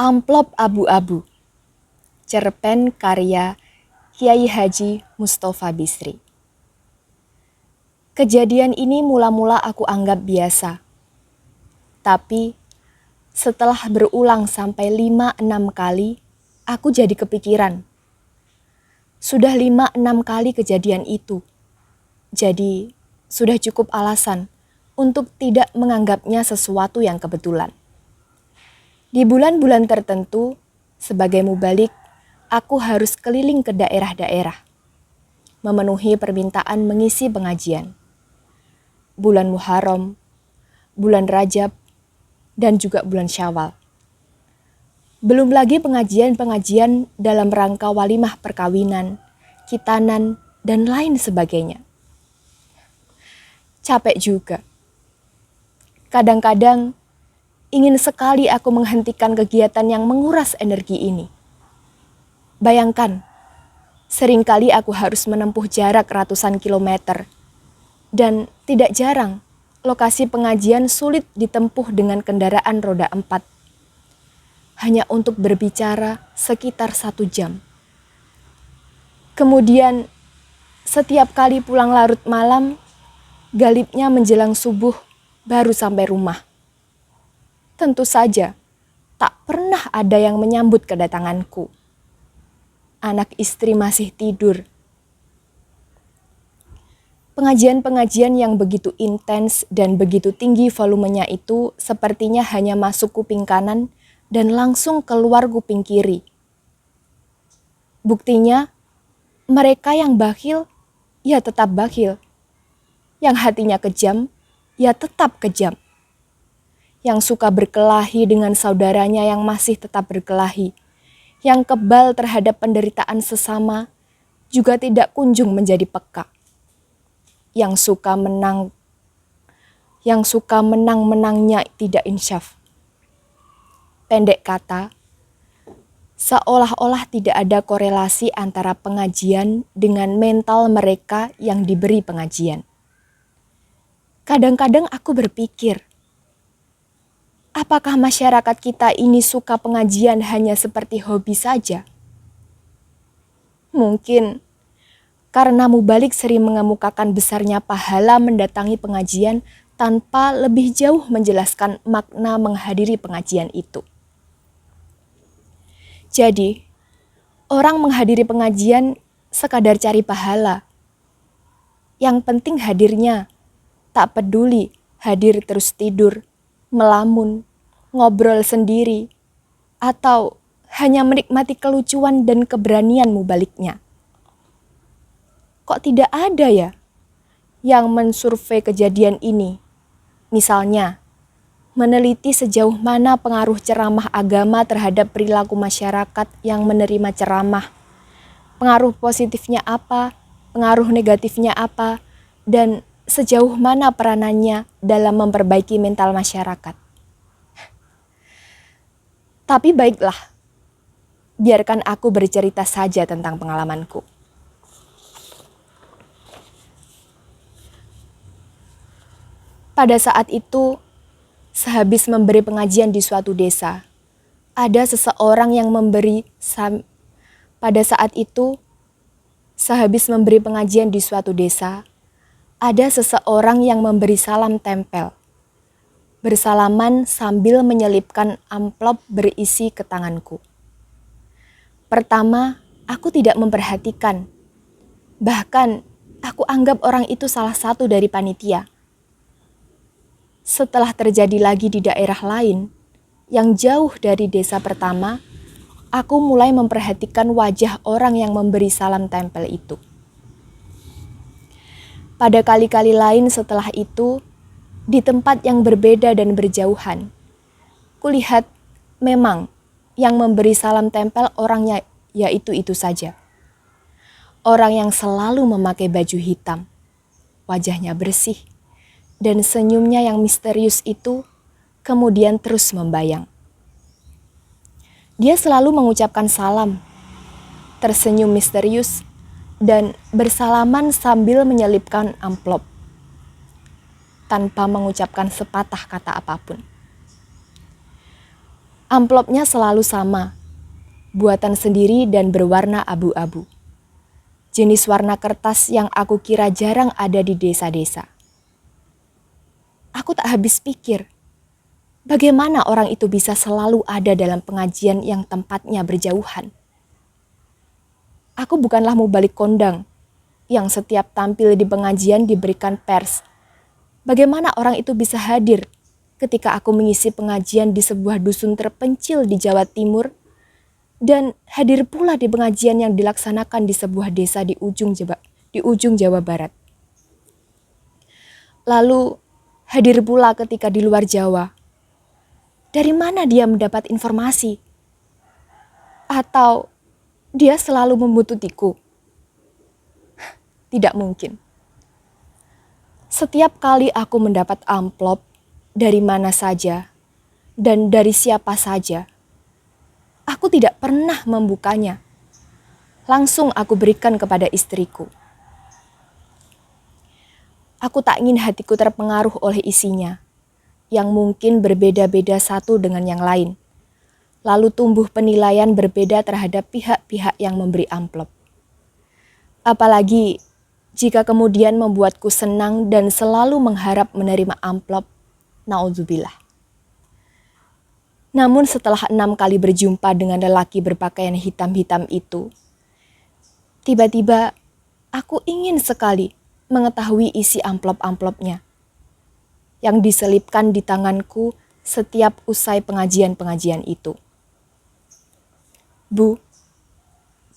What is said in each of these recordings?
Amplop Abu-Abu, cerpen karya Kiai Haji Mustofa Bisri. Kejadian ini mula-mula aku anggap biasa. Tapi setelah berulang sampai 5-6 kali, aku jadi kepikiran. Sudah 5-6 kali kejadian itu. Jadi sudah cukup alasan untuk tidak menganggapnya sesuatu yang kebetulan. Di bulan-bulan tertentu, sebagai mubalik, aku harus keliling ke daerah-daerah, memenuhi permintaan mengisi pengajian. Bulan Muharram, bulan Rajab, dan juga bulan Syawal. Belum lagi pengajian-pengajian dalam rangka walimah perkawinan, khitanan, dan lain sebagainya. Capek juga. Kadang-kadang ingin sekali aku menghentikan kegiatan yang menguras energi ini. Bayangkan, seringkali aku harus menempuh jarak ratusan kilometer. Dan tidak jarang, lokasi pengajian sulit ditempuh dengan kendaraan roda 4. Hanya untuk berbicara sekitar 1 jam. Kemudian, setiap kali pulang larut malam, galibnya menjelang subuh baru sampai rumah. Tentu saja, tak pernah ada yang menyambut kedatanganku. Anak istri masih tidur. Pengajian-pengajian yang begitu intens dan begitu tinggi volumenya itu sepertinya hanya masuk kuping kanan dan langsung keluar kuping kiri. Buktinya, mereka yang bakhil, ya tetap bakhil. Yang hatinya kejam, ya tetap kejam. Yang suka berkelahi dengan saudaranya yang masih tetap berkelahi, yang kebal terhadap penderitaan sesama, juga tidak kunjung menjadi peka. Yang suka menang-menangnya tidak insyaf. Pendek kata, seolah-olah tidak ada korelasi antara pengajian dengan mental mereka yang diberi pengajian. Kadang-kadang aku berpikir, apakah masyarakat kita ini suka pengajian hanya seperti hobi saja? Mungkin karena mubalik sering mengemukakan besarnya pahala mendatangi pengajian tanpa lebih jauh menjelaskan makna menghadiri pengajian itu. Jadi, orang menghadiri pengajian sekadar cari pahala. Yang penting hadirnya, tak peduli hadir terus tidur, melamun, ngobrol sendiri, atau hanya menikmati kelucuan dan keberanian mubaliknya. Kok tidak ada ya yang mensurvei kejadian ini? Misalnya, meneliti sejauh mana pengaruh ceramah agama terhadap perilaku masyarakat yang menerima ceramah. Pengaruh positifnya apa, pengaruh negatifnya apa, dan sejauh mana peranannya dalam memperbaiki mental masyarakat. Tapi baiklah, biarkan aku bercerita saja tentang pengalamanku. Pada saat itu, sehabis memberi pengajian di suatu desa, ada seseorang yang memberi salam tempel. Bersalaman sambil menyelipkan amplop berisi ke tanganku. Pertama, aku tidak memperhatikan. Bahkan, aku anggap orang itu salah satu dari panitia. Setelah terjadi lagi di daerah lain, yang jauh dari desa pertama, aku mulai memperhatikan wajah orang yang memberi salam tempel itu. Pada kali-kali lain setelah itu, di tempat yang berbeda dan berjauhan, kulihat memang yang memberi salam tempel orangnya yaitu saja. Orang yang selalu memakai baju hitam, wajahnya bersih, dan senyumnya yang misterius itu kemudian terus membayang. Dia selalu mengucapkan salam, tersenyum misterius, dan bersalaman sambil menyelipkan amplop, tanpa mengucapkan sepatah kata apapun. Amplopnya selalu sama, buatan sendiri dan berwarna abu-abu. Jenis warna kertas yang aku kira jarang ada di desa-desa. Aku tak habis pikir, bagaimana orang itu bisa selalu ada dalam pengajian yang tempatnya berjauhan. Aku bukanlah mubalik kondang yang setiap tampil di pengajian diberikan pers. Bagaimana orang itu bisa hadir ketika aku mengisi pengajian di sebuah dusun terpencil di Jawa Timur dan hadir pula di pengajian yang dilaksanakan di sebuah desa di ujung Jawa Barat. Lalu hadir pula ketika di luar Jawa. Dari mana dia mendapat informasi? Atau dia selalu membuntutiku? Tidak mungkin. Setiap kali aku mendapat amplop dari mana saja dan dari siapa saja, aku tidak pernah membukanya. Langsung aku berikan kepada istriku. Aku tak ingin hatiku terpengaruh oleh isinya, yang mungkin berbeda-beda satu dengan yang lain. Lalu tumbuh penilaian berbeda terhadap pihak-pihak yang memberi amplop. Apalagi jika kemudian membuatku senang dan selalu mengharap menerima amplop, naudzubillah. Namun setelah 6 kali berjumpa dengan lelaki berpakaian hitam-hitam itu, tiba-tiba aku ingin sekali mengetahui isi amplop-amplopnya yang diselipkan di tanganku setiap usai pengajian-pengajian itu. Bu,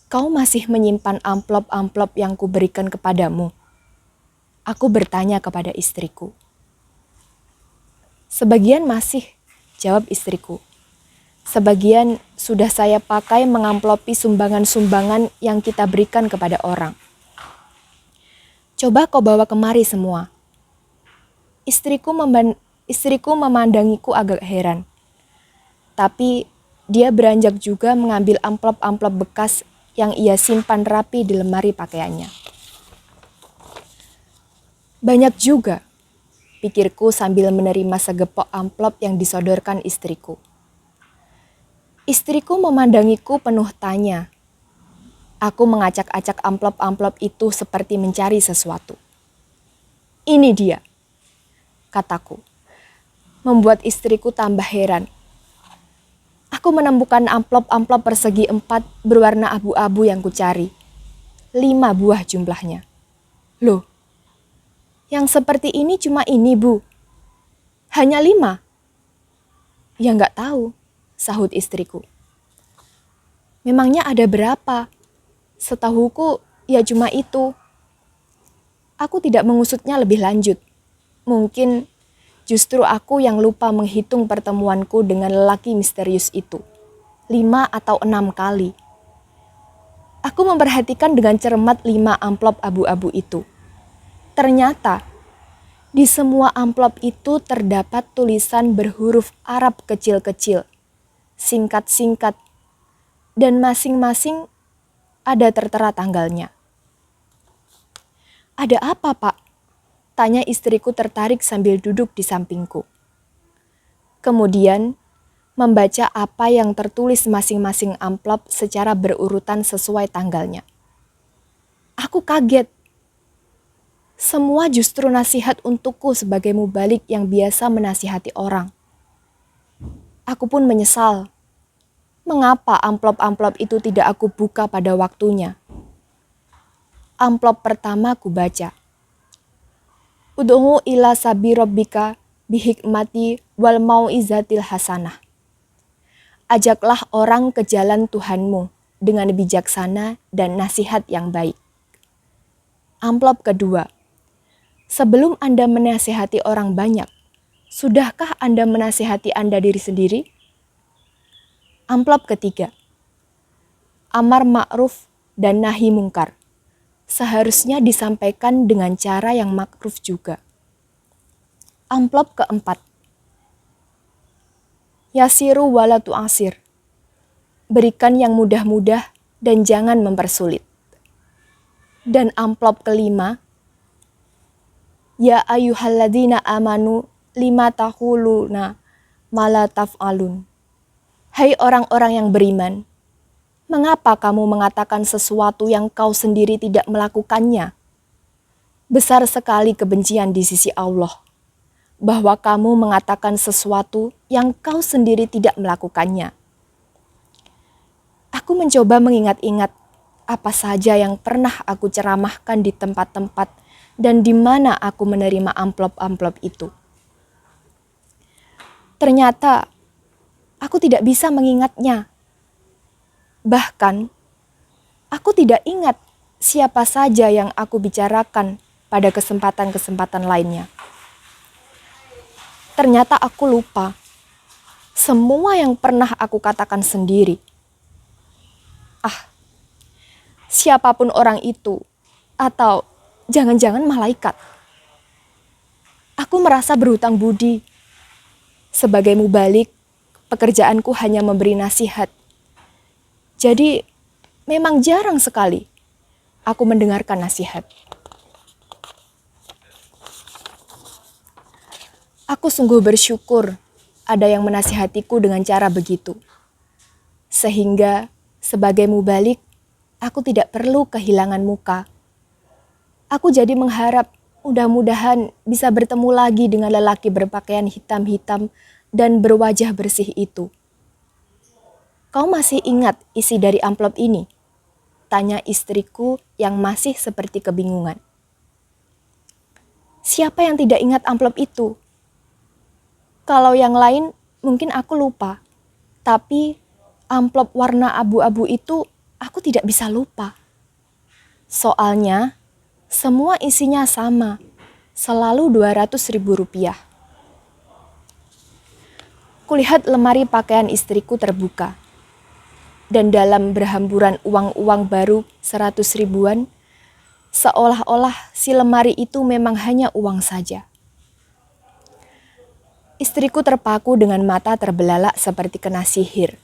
kau masih menyimpan amplop-amplop yang kuberikan kepadamu? Aku bertanya kepada istriku. Sebagian masih, jawab istriku. Sebagian sudah saya pakai mengamplopi sumbangan-sumbangan yang kita berikan kepada orang. Coba kau bawa kemari semua. Istriku memandangiku agak heran. Tapi dia beranjak juga mengambil amplop-amplop bekas yang ia simpan rapi di lemari pakaiannya. Banyak juga, pikirku sambil menerima segepok amplop yang disodorkan istriku. Istriku memandangiku penuh tanya. Aku mengacak-acak amplop-amplop itu seperti mencari sesuatu. Ini dia, kataku, membuat istriku tambah heran. Aku menemukan amplop-amplop persegi 4 berwarna abu-abu yang kucari. 5 buah jumlahnya. Loh, yang seperti ini cuma ini, Bu. Hanya 5? Ya nggak tahu, sahut istriku. Memangnya ada berapa? Setahuku ya cuma itu. Aku tidak mengusutnya lebih lanjut. Mungkin justru aku yang lupa menghitung pertemuanku dengan lelaki misterius itu. 5 atau 6 kali. Aku memperhatikan dengan cermat 5 amplop abu-abu itu. Ternyata, di semua amplop itu terdapat tulisan berhuruf Arab kecil-kecil, singkat-singkat, dan masing-masing ada tertera tanggalnya. Ada apa, Pak? Tanya istriku tertarik sambil duduk di sampingku. Kemudian, membaca apa yang tertulis masing-masing amplop secara berurutan sesuai tanggalnya. Aku kaget. Semua justru nasihat untukku sebagai mubalik yang biasa menasihati orang. Aku pun menyesal. Mengapa amplop-amplop itu tidak aku buka pada waktunya? Amplop pertama aku baca. Ud'u ila sabi rabbika bihikmati wal mau'izatil hasanah. Ajaklah orang ke jalan Tuhanmu dengan bijaksana dan nasihat yang baik. Amplop kedua. Sebelum Anda menasihati orang banyak, sudahkah Anda menasihati Anda diri sendiri? Amplop ketiga. Amar ma'ruf dan nahi mungkar. Seharusnya disampaikan dengan cara yang makruf juga. Amplop keempat. Yasiru wala tu'asir. Berikan yang mudah-mudah dan jangan mempersulit. Dan amplop kelima. Ya ayyuhalladzina amanu lima taquluna ma la taf'alun. Hai orang-orang yang beriman, mengapa kamu mengatakan sesuatu yang kau sendiri tidak melakukannya? Besar sekali kebencian di sisi Allah, bahwa kamu mengatakan sesuatu yang kau sendiri tidak melakukannya. Aku mencoba mengingat-ingat apa saja yang pernah aku ceramahkan di tempat-tempat dan di mana aku menerima amplop-amplop itu. Ternyata aku tidak bisa mengingatnya. Bahkan, aku tidak ingat siapa saja yang aku bicarakan pada kesempatan-kesempatan lainnya. Ternyata aku lupa semua yang pernah aku katakan sendiri. Siapapun orang itu, atau jangan-jangan malaikat. Aku merasa berhutang budi. Sebagai mubalik, pekerjaanku hanya memberi nasihat. Jadi, memang jarang sekali aku mendengarkan nasihat. Aku sungguh bersyukur ada yang menasihatiku dengan cara begitu. Sehingga, sebagai mubalik, aku tidak perlu kehilangan muka. Aku jadi mengharap mudah-mudahan bisa bertemu lagi dengan lelaki berpakaian hitam-hitam dan berwajah bersih itu. Kau masih ingat isi dari amplop ini? Tanya istriku yang masih seperti kebingungan. Siapa yang tidak ingat amplop itu? Kalau yang lain mungkin aku lupa. Tapi amplop warna abu-abu itu aku tidak bisa lupa. Soalnya semua isinya sama, selalu Rp200.000. Kulihat lemari pakaian istriku terbuka. Dan dalam berhamburan uang-uang baru 100 ribuan, seolah-olah si lemari itu memang hanya uang saja. Istriku terpaku dengan mata terbelalak seperti kena sihir,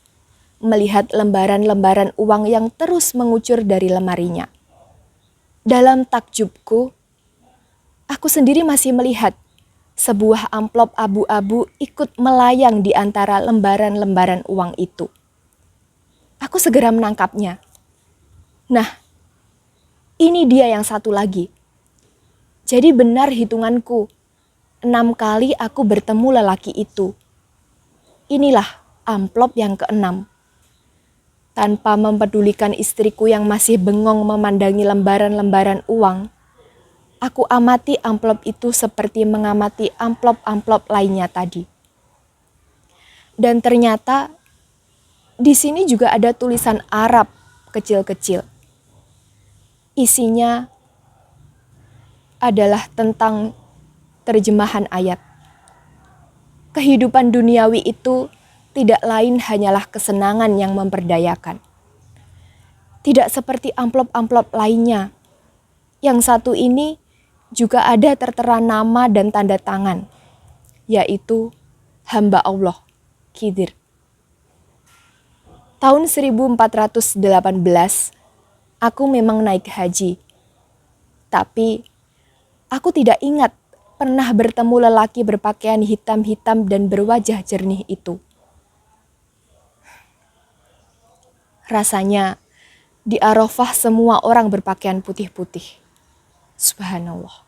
melihat lembaran-lembaran uang yang terus mengucur dari lemarinya. Dalam takjubku, aku sendiri masih melihat sebuah amplop abu-abu ikut melayang di antara lembaran-lembaran uang itu. Aku segera menangkapnya. Nah, ini dia yang satu lagi. Jadi benar hitunganku, 6 kali aku bertemu lelaki itu. Inilah amplop yang ke-6. Tanpa mempedulikan istriku yang masih bengong memandangi lembaran-lembaran uang, aku amati amplop itu seperti mengamati amplop-amplop lainnya tadi. Dan ternyata di sini juga ada tulisan Arab kecil-kecil. Isinya adalah tentang terjemahan ayat. Kehidupan duniawi itu tidak lain hanyalah kesenangan yang memperdayakan. Tidak seperti amplop-amplop lainnya. Yang satu ini juga ada tertera nama dan tanda tangan, yaitu hamba Allah, Khidir. Tahun 1418, aku memang naik haji. Tapi, aku tidak ingat pernah bertemu lelaki berpakaian hitam-hitam dan berwajah jernih itu. Rasanya, di Arafah semua orang berpakaian putih-putih. Subhanallah.